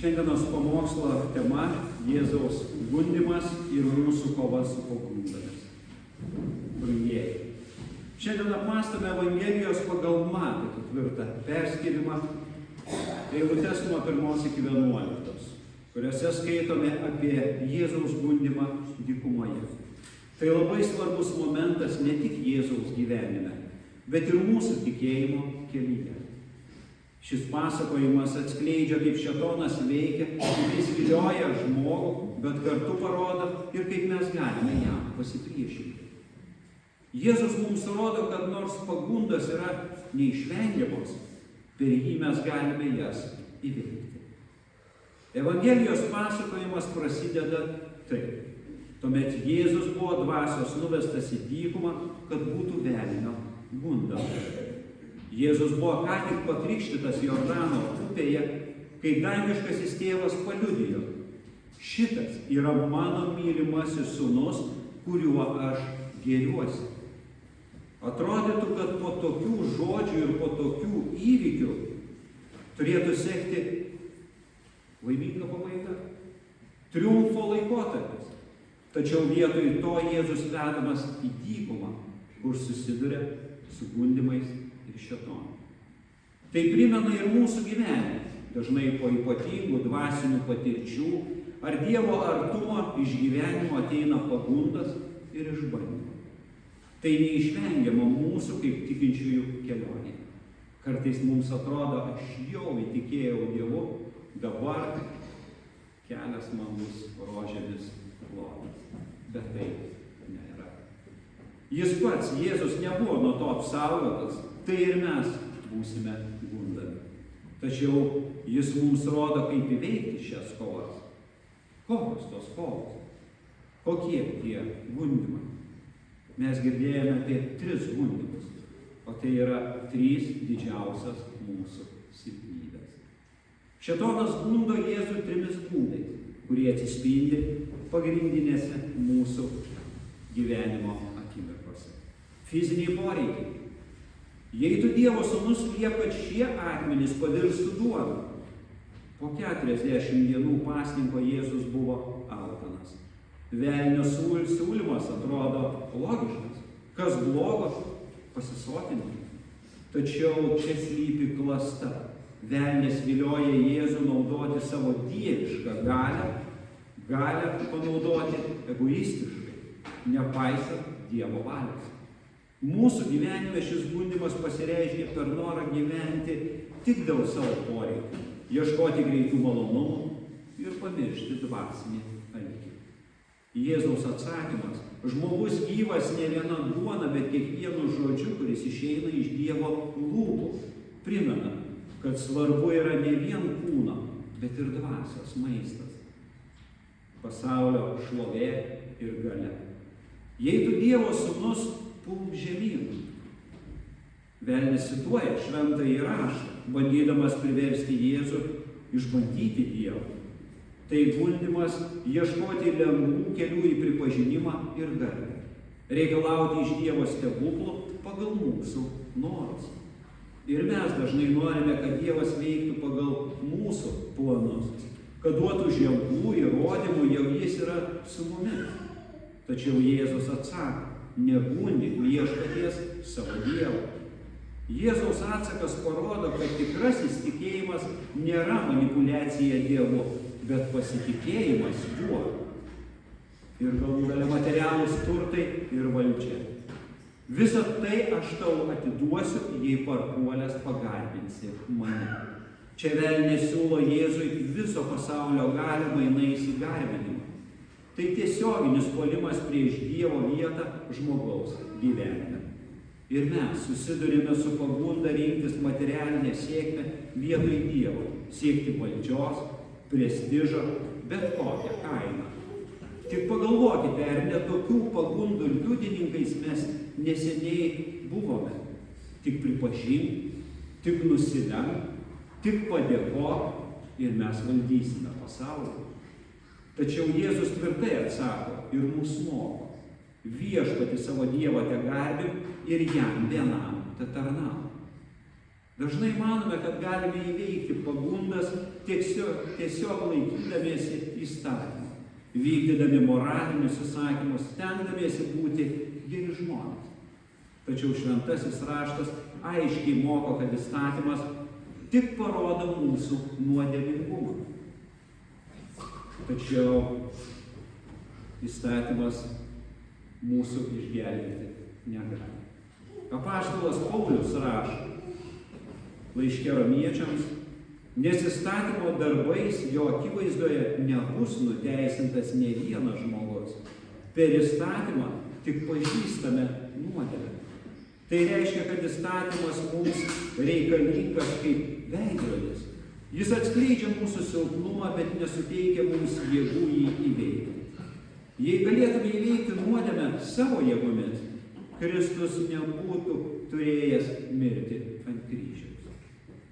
Šiandienos pamokslo tema – Jėzaus gundymas ir mūsų kova su pagundomis. Brangieji. Šiandien apmąstome Evangelijos pagal Matą 4 perskyrimą, eilutes nuo 1 iki 11, kuriuose skaitome apie Jėzaus gundymą dykumoje. Tai labai svarbus momentas ne tik Jėzaus gyvenime, bet ir mūsų tikėjimo kelyje. Šis pasakojimas atskleidžia, kaip šėtonas veikia, kaip jis vilioja žmogų, bet kartu parodo ir kaip mes galime jam pasipriešinti. Jėzus mums rodo, kad nors pagundos yra neišvengiamos, per jį mes galime jas įveikti. Evangelijos pasakojimas prasideda taip. Tuomet Jėzus buvo dvasios nuvestas į dykumą, kad būtų velnio gundomas. Jėzus buvo ką tik pakrikštytas Jordano upėje, kai dangiškasis tėvas paliudijo: šitas yra mano mylimasis sūnus, kuriuo aš gėriuosi. Atrodytų, kad po tokių žodžių ir po tokių įvykių turėtų sekti laiminga pabaiga, triumfo laikotarpis. Tačiau vietoj to Jėzus vedamas į dykumą, kur susiduria su gundymais ir šėtonu. Tai primena ir mūsų gyvenimą. Dažnai po ypatingų dvasinių patirčių ar Dievo artumo išgyvenimo ateina pagundas ir išbandymai. Tai neišvengiama mūsų kaip tikinčiųjų kelionė. Kartais mums atrodo, aš jau įtikėjau Dievu, dabar kelias man bus rožėmis klotas. Bet taip nėra. Jis pats, Jėzus, nebuvo nuo to apsaugotas, tai ir mes būsime gundami. Tačiau jis mums rodo, kaip įveikti šias kovas. Kokios tos kovos? Kokie tie gundymai? Mes girdėjome apie 3 gundymus, o tai yra 3 didžiausias mūsų silpnybės. Šėtonas gundo Jėzų 3 būdais, kurie atsispindi pagrindinėse mūsų gyvenimo akimirkose. Fiziniai poreikiai. Jei tu Dievo sūnus, liep, kad šie akmenys pavirstų duona. Po 40 dienų pasninko Jėzus buvo alkanas. Velnio siūlymas atrodo logiškas. Kas blogo? Pasisotinti. Tačiau čia slypi klasta. Velnis vilioja Jėzų naudoti savo dievišką galią panaudoti egoistiškai, nepaisant Dievo valios. Mūsų gyvenime šis gundymas pasireiškia per norą gyventi tik dėl savo poreikių, ieškoti greitų malonumų ir pamiršti dvasinį alkį. Jėzaus atsakymas: žmogus gyvas ne viena duona, bet kiekvienu žodžiu, kuris išeina iš Dievo lūpų, primena, kad svarbu yra ne vien kūno, bet ir dvasios maistas. Pasaulio šlovė ir galia. Jei tu Dievo sūnus, pulk žemyn. Velnis cituoja šventąjį raštą, bandydamas priversti Jėzų išbandyti Dievą. Tai gundymas ieškoti lengvų kelių į pripažinimą ir garbę. Reikalauti iš Dievo stebuklų pagal mūsų norus. Ir mes dažnai norime, kad Dievas veiktų pagal mūsų planus, kad duotų ženklų, įrodymų, jog jis yra su mumis. Tačiau Jėzus atsako: negundyk viešpaties savo Dievo. Jėzaus atsakas parodo, kad tikrasis tikėjimas nėra manipuliacija Dievu, bet pasitikėjimas juo. Ir galų gale materialūs turtai ir valdžia. Visą tai aš tau atiduosiu, jei parpuolęs pagarbinsi mane. Čia velnias siūlo Jėzui viso pasaulio galią mainais į garbinimą. Tai tiesioginis puolimas prieš Dievo vietą žmogaus gyvenime. Ir mes susidurime su pagunda rinktis materialinę sėkmę vietoj Dievo, siekti valdžios, prestižo, bet kokią kainą. Tik pagalvokite, ar ne tokių pagundų liudininkais mes neseniai buvome. Tik pripažink, tik nusilenk, tik padėkok ir mes valdysime pasaulį. Tačiau Jėzus tvirtai atsako ir mus moko: viešpatį savo Dievą tegarbink ir jam vienam tetarnauk. Dažnai manome, kad galime įveikti pagundas tiesiog laikydamiesi įstatymą, vykdydami moralinius įsakymus, stengdamiesi būti geri žmonės. Tačiau šventasis raštas aiškiai moko, kad įstatymas tik parodo mūsų nuodėmingumą. Tačiau įstatymas mūsų išgelbėti negali. Apaštalas Paulius rašo laiške Romiečiams, nes įstatymo darbais jo akivaizdoje nebus nuteisintas nė vienas žmogus. Per įstatymą tik pažįstame nuodėmę. Tai reiškia, kad įstatymas mums reikalingas kaip veidrodis. Jis atskleidžia mūsų silpnumą, bet nesuteikia mums jėgų jį įveikti. Jei galėtume įveikti nuodėmę savo jėgomis, Kristus nebūtų turėjęs mirti ant kryžiaus.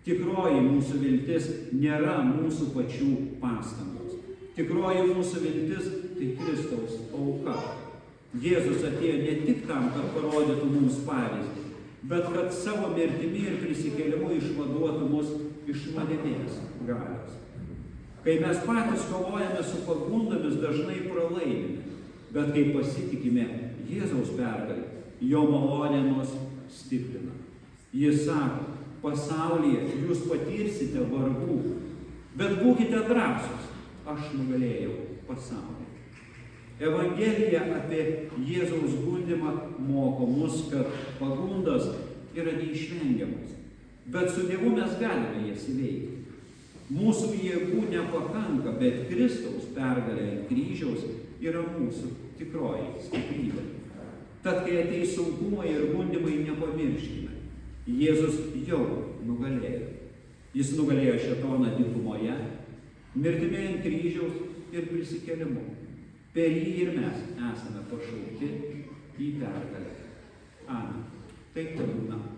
Tikroji mūsų viltis nėra mūsų pačių pastangos. Tikroji mūsų viltis tai Kristaus auka. Jėzus atėjo ne tik tam, kad parodytų mums pavyzdį, bet kad savo mirtimi ir prisikėlimu išvaduotų mus iš nuodėmės galios. Kai mes patys kovojame su pagundomis, dažnai pralaimime, bet kai pasitikime Jėzaus pergalę, jo malonė mus stiprina. Jis sako, pasaulyje jūs patirsite vargų, bet būkite drąsūs, aš nugalėjau pasaulį. Evangelija apie Jėzaus gundymą moko mus, kad pagundos yra neišvengiamas, bet su Dievu mes galime jas įveikti. Mūsų jėgų nepakanka, bet Kristaus pergalė ant kryžiaus yra mūsų tikroji stiprybė. Tad, kai ateis sunkumai ir gundymai, nepamirškime. Jėzus jau nugalėjo. Jis nugalėjo šėtoną dykumoje, mirtimi ant kryžiaus ir prisikėlimu. Per jį ir mes esame pašaukti į pergalę. Amen. Taip būna.